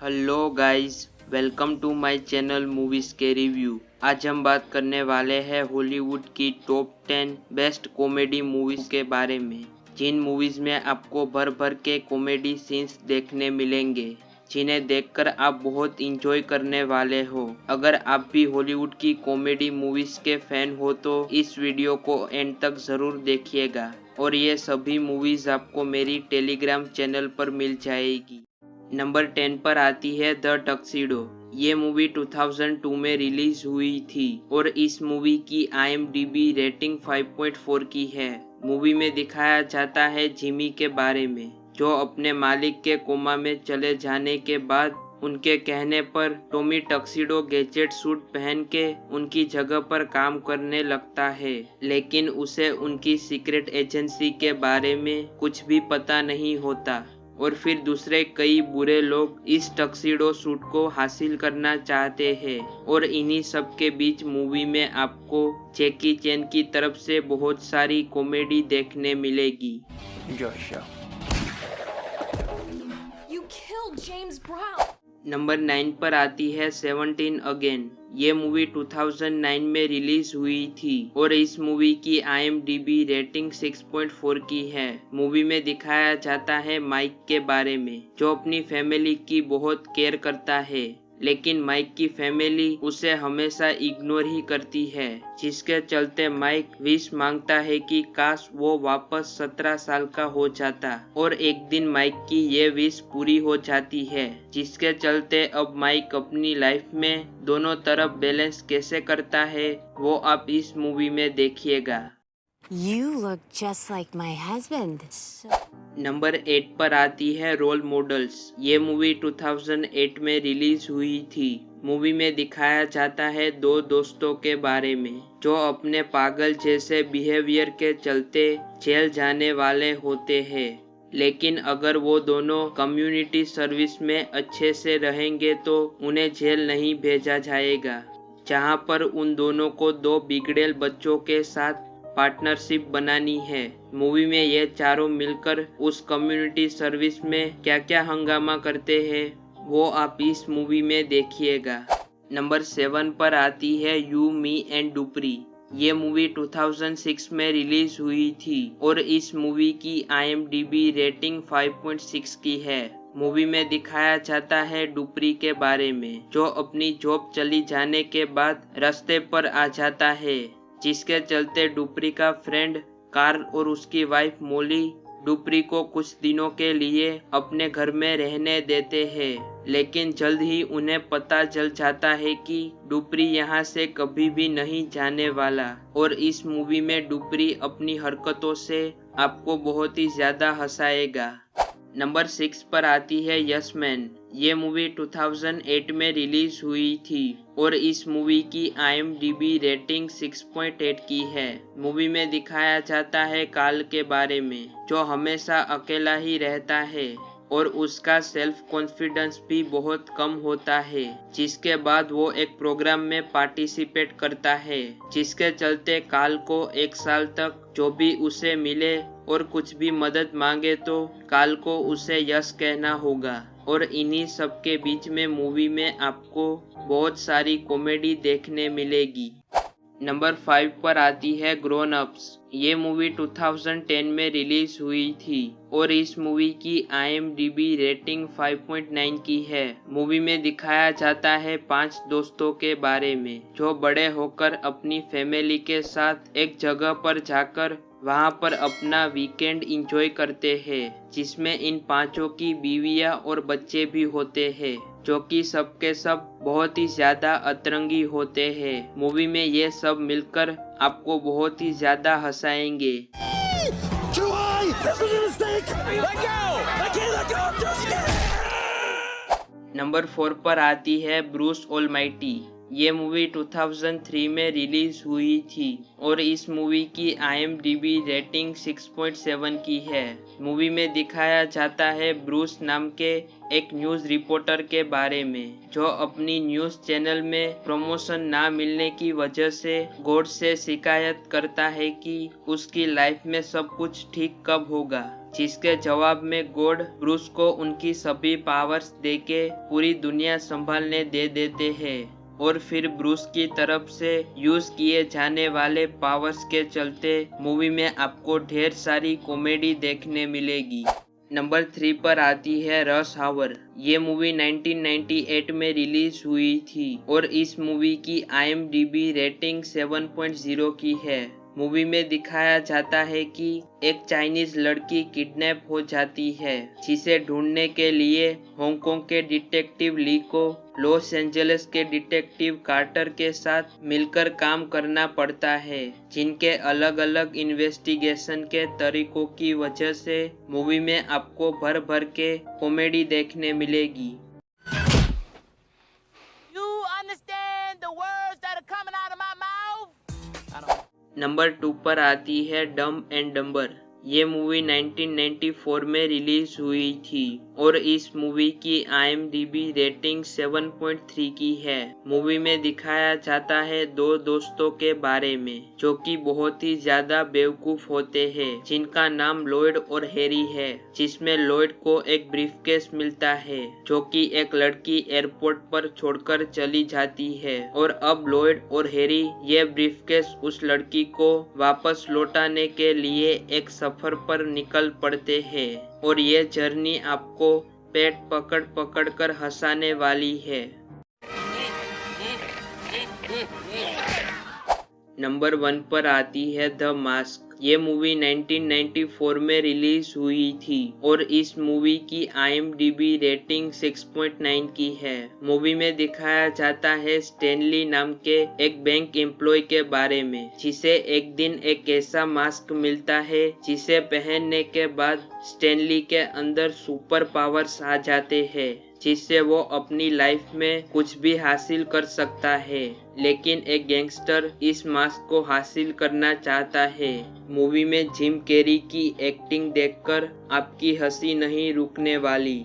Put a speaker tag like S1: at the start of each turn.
S1: Hello guys, welcome to my channel movies के review. आज हम बात करने वाले हैं हॉलीवुड की टॉप 10 बेस्ट कॉमेडी मूवीज के बारे में, जिन मूवीज में आपको भर भर के कॉमेडी सीन्स देखने मिलेंगे, जिन्हें देखकर आप बहुत इंजॉय करने वाले हो। अगर आप भी हॉलीवुड की कॉमेडी मूवीज के फैन हो तो इस वीडियो को एंड तक जरूर देखिएगा और ये सभी मूवीज आपको मेरी टेलीग्राम चैनल पर मिल जाएगी। नंबर 10 पर आती है द टक्सीडो। ये मूवी 2002 में रिलीज हुई थी और इस मूवी की IMDb रेटिंग 5.4 की है। मूवी में दिखाया जाता है जिमी के बारे में, जो अपने मालिक के कोमा में चले जाने के बाद उनके कहने पर टॉमी टक्सीडो गैजेट सूट पहन के उनकी जगह पर काम करने लगता है, लेकिन उसे उनकी सीक्रेट एजेंसी के बारे में कुछ भी पता नहीं होता और फिर दूसरे कई बुरे लोग इस टक्सीडो सूट को हासिल करना चाहते हैं। और इन्हीं सब के बीच मूवी में आपको जैकी चैन की तरफ से बहुत सारी कॉमेडी देखने मिलेगी। नंबर 9 पर आती है 17 अगेन। ये मूवी 2009 में रिलीज हुई थी और इस मूवी की IMDb रेटिंग 6.4 की है। मूवी में दिखाया जाता है माइक के बारे में, जो अपनी फैमिली की बहुत केयर करता है, लेकिन माइक की फैमिली उसे हमेशा इग्नोर ही करती है, जिसके चलते माइक विश मांगता है कि काश वो वापस 17 साल का हो जाता। और एक दिन माइक की ये विश पूरी हो जाती है, जिसके चलते अब माइक अपनी लाइफ में दोनों तरफ बैलेंस कैसे करता है वो आप इस मूवी में देखिएगा।
S2: You look just like my husband.
S1: Number 8 पर आती है रोल मॉडल्स। ये मूवी 2008 में रिलीज हुई थी। मूवी में दिखाया जाता है दो दोस्तों के बारे में, जो अपने पागल जैसे बिहेवियर के चलते जेल जाने वाले होते हैं, लेकिन अगर वो दोनों कम्युनिटी सर्विस में अच्छे से रहेंगे तो उन्हें जेल नहीं भेजा जाएगा, जहां पर उन दोनों को दो बिगड़ेल बच्चों के साथ पार्टनरशिप बनानी है। मूवी में ये चारों मिलकर उस कम्युनिटी सर्विस में क्या क्या हंगामा करते हैं वो आप इस मूवी में देखिएगा। नंबर 7 पर आती है यू मी एंड डुपरी। ये मूवी 2006 में रिलीज हुई थी और इस मूवी की IMDb रेटिंग 5.6 की है। मूवी में दिखाया जाता है डुपरी के बारे में, जो अपनी जॉब चली जाने के बाद रास्ते पर आ जाता है, जिसके चलते डुपरी का फ्रेंड कार्ल और उसकी वाइफ मोली डुपरी को कुछ दिनों के लिए अपने घर में रहने देते हैं, लेकिन जल्द ही उन्हें पता चल जाता है कि डुपरी यहाँ से कभी भी नहीं जाने वाला। और इस मूवी में डुपरी अपनी हरकतों से आपको बहुत ही ज्यादा हंसाएगा। नंबर 6 पर आती है यस मैन। ये मूवी 2008 में रिलीज हुई थी और इस मूवी की IMDb रेटिंग 6.8 की है। मूवी में दिखाया जाता है कार्ल के बारे में, जो हमेशा अकेला ही रहता है और उसका सेल्फ कॉन्फिडेंस भी बहुत कम होता है, जिसके बाद वो एक प्रोग्राम में पार्टिसिपेट करता है, जिसके चलते कार्ल को 1 साल तक जो भी उसे मिले और कुछ भी मदद मांगे तो कार्ल को उसे यस कहना होगा। और इन्हीं सब के बीच में मूवी में आपको बहुत सारी कॉमेडी देखने मिलेगी। नंबर 5 पर आती है ग्रोन अप्स। ये मूवी 2010 में रिलीज हुई थी और इस मूवी की IMDb रेटिंग 5.9 की है। मूवी में दिखाया जाता है 5 दोस्तों के बारे में, जो बड़े होकर अपनी फैमिली के साथ एक जगह पर जाकर वहां पर अपना वीकेंड एंजॉय करते हैं, जिसमें इन पांचों की बीवियां और बच्चे भी होते हैं, जो कि सबके सब बहुत ही ज्यादा अतरंगी होते हैं। मूवी में ये सब मिलकर आपको बहुत ही ज्यादा हंसाएंगे। नंबर 4 पर आती है ब्रूस ऑलमाइटी। ये मूवी 2003 में रिलीज हुई थी और इस मूवी की IMDb रेटिंग 6.7 की है। मूवी में दिखाया जाता है ब्रूस नाम के एक न्यूज़ रिपोर्टर के बारे में, जो अपनी न्यूज़ चैनल में प्रमोशन ना मिलने की वजह से गॉड से शिकायत करता है कि उसकी लाइफ में सब कुछ ठीक कब होगा, जिसके जवाब में गॉड ब्रूस को उनकी सभी पावर्स देके पूरी दुनिया संभालने दे देते हैं और फिर ब्रूस की तरफ से यूज किए जाने वाले पावर्स के चलते मूवी में आपको ढेर सारी कॉमेडी देखने मिलेगी। नंबर 3 पर आती है रश आवर। ये मूवी 1998 में रिलीज हुई थी और इस मूवी की IMDb रेटिंग 7.0 की है। मूवी में दिखाया जाता है कि एक चाइनीज लड़की किडनैप हो जाती है, जिसे ढूंढने के लिए हांगकांग के डिटेक्टिव ली को लॉस एंजलिस के डिटेक्टिव कार्टर के साथ मिलकर काम करना पड़ता है, जिनके अलग अलग इन्वेस्टिगेशन के तरीकों की वजह से मूवी में आपको भर भर के कॉमेडी देखने मिलेगी। नंबर 2 पर आती है डम एंड डम्बर। ये मूवी 1994 में रिलीज हुई थी और इस मूवी की IMDb रेटिंग 7.3 की है। मूवी में दिखाया जाता है दो दोस्तों के बारे में जो कि बहुत ही ज्यादा बेवकूफ होते हैं, जिनका नाम लॉयड और हैरी है, जिसमें लॉयड को एक ब्रीफकेस मिलता है जो कि एक लड़की एयरपोर्ट पर छोड़कर चली जाती है और अब लॉयड और हैरी ये ब्रीफकेस उस लड़की को वापस लौटाने के लिए एक सफर पर निकल पड़ते हैं और ये जर्नी आपको पेट पकड़ पकड़ कर हंसाने वाली है। नंबर 1 पर आती है द मास्क। ये मूवी 1994 में रिलीज हुई थी और इस मूवी की IMDb रेटिंग 6.9 की है। मूवी में दिखाया जाता है स्टैनली नाम के एक बैंक एम्प्लॉय के बारे में, जिसे एक दिन एक ऐसा मास्क मिलता है जिसे पहनने के बाद स्टैनली के अंदर सुपर पावर्स आ जाते हैं, जिससे वो अपनी लाइफ में कुछ भी हासिल कर सकता है। लेकिन एक गैंगस्टर इस मास्क को हासिल करना चाहता है। मूवी में जिम कैरी की एक्टिंग देखकर आपकी हंसी नहीं रुकने वाली।